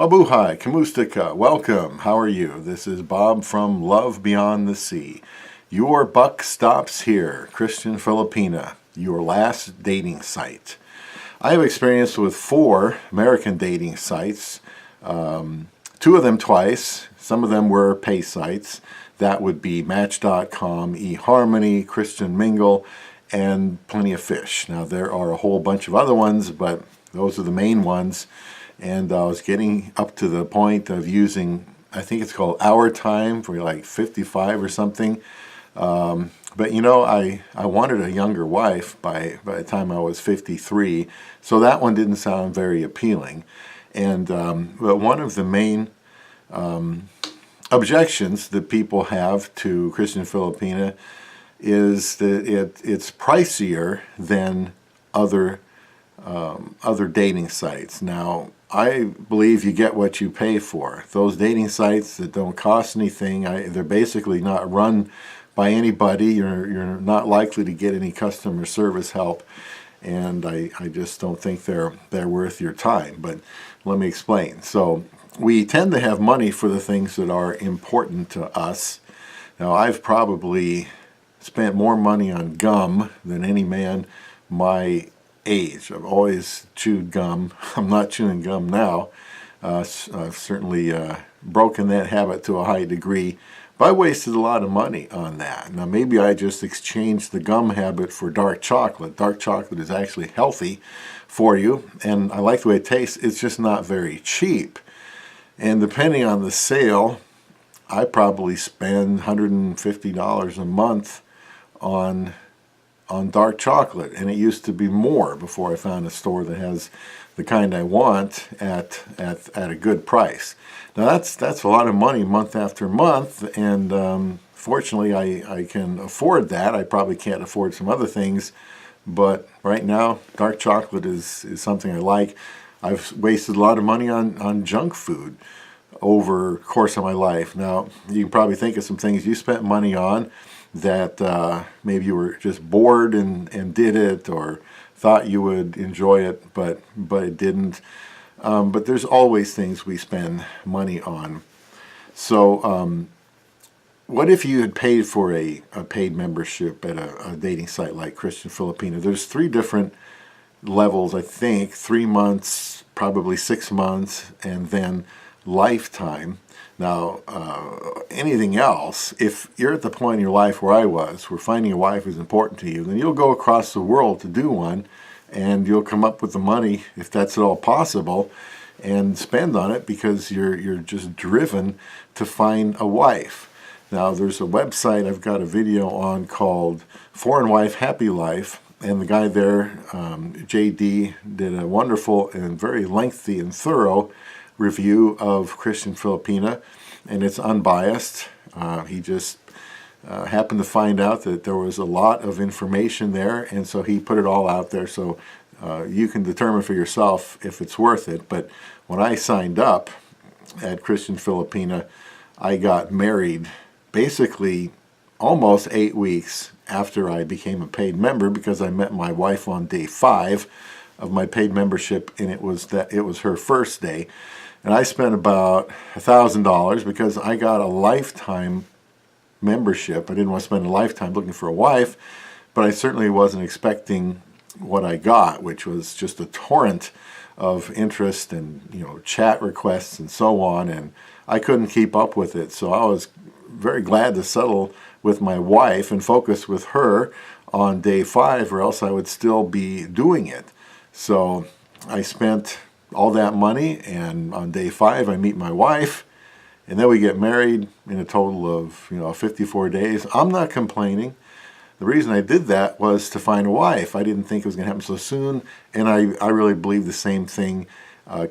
Mabuhay, Kamustika, welcome. How are you? This is Bob from Love Beyond the Sea. Your buck stops here. Christian Filipina, your last dating site. I have experience with 4 American dating sites, 2 of them twice. Some of them were pay sites. That would be Match.com, EHarmony, Christian Mingle, and Plenty of Fish. Now there are a whole bunch of other ones, but those are the main ones. And I was getting up to the point of using, I think it's called Our Time for like 55 or something. But you know, I wanted a younger wife by the time I was 53, so that one didn't sound very appealing. And but one of the main objections that people have to Christian Filipina is that it's pricier than other dating sites. Now, I believe you get what you pay for. Those dating sites that don't cost anything, they're basically not run by anybody. You're not likely to get any customer service help, and I just don't think they're worth your time. But let me explain. So we tend to have money for the things that are important to us. Now, I've probably spent more money on gum than any man my age. I've always chewed gum. I'm not chewing gum now. I've certainly broken that habit to a high degree, but I wasted a lot of money on that. Now maybe I just exchanged the gum habit for dark chocolate. Dark chocolate is actually healthy for you, and I like the way it tastes. It's just not very cheap. And depending on the sale, I probably spend $150 a month on dark chocolate, and it used to be more before I found a store that has the kind I want at a good price. Now that's a lot of money month after month, and fortunately I can afford that. I probably can't afford some other things, but right now dark chocolate is something I like. I've wasted a lot of money on junk food over the course of my life. Now you can probably think of some things you spent money on that maybe you were just bored and did it, or thought you would enjoy it, but it didn't. But there's always things we spend money on. So what if you had paid for a paid membership at a dating site like Christian Filipina? There's 3 different levels, I think. 3 months, probably 6 months, and then lifetime. Now, anything else, if you're at the point in your life where I was, where finding a wife is important to you, then you'll go across the world to do one, and you'll come up with the money, if that's at all possible, and spend on it because you're just driven to find a wife. Now, there's a website I've got a video on called Foreign Wife Happy Life, and the guy there, JD, did a wonderful and very lengthy and thorough review of Christian Filipina, and it's unbiased. He just happened to find out that there was a lot of information there, and so he put it all out there, so you can determine for yourself if it's worth it. But when I signed up at Christian Filipina, I got married basically almost 8 weeks after I became a paid member, because I met my wife on day 5 of my paid membership, and it was her first day. And I spent about $1,000 because I got a lifetime membership. I didn't want to spend a lifetime looking for a wife, but I certainly wasn't expecting what I got, which was just a torrent of interest and chat requests and so on, and I couldn't keep up with it. So I was very glad to settle with my wife and focus with her on day 5, or else I would still be doing it. So I spent all that money, and on day 5 I meet my wife, and then we get married in a total of 54 days. I'm not complaining. The reason I did that was to find a wife. I didn't think it was going to happen so soon, and I really believe the same thing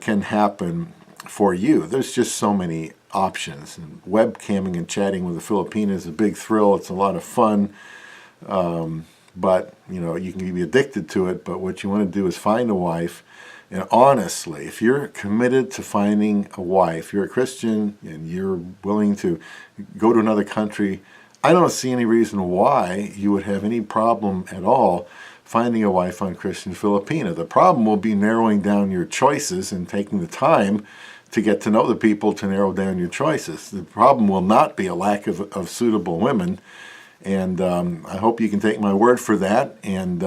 can happen for you. There's just so many options, and webcamming and chatting with a Filipina is a big thrill. It's a lot of fun, but you can be addicted to it. But what you want to do is find a wife. And honestly, if you're committed to finding a wife, you're a Christian and you're willing to go to another country, I don't see any reason why you would have any problem at all finding a wife on Christian Filipina. The problem will be narrowing down your choices and taking the time to get to know the people to narrow down your choices. The problem will not be a lack of suitable women. And I hope you can take my word for that. And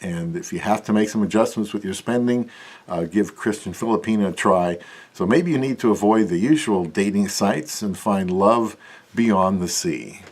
if you have to make some adjustments with your spending, give Christian Filipina a try. So maybe you need to avoid the usual dating sites and find love beyond the sea.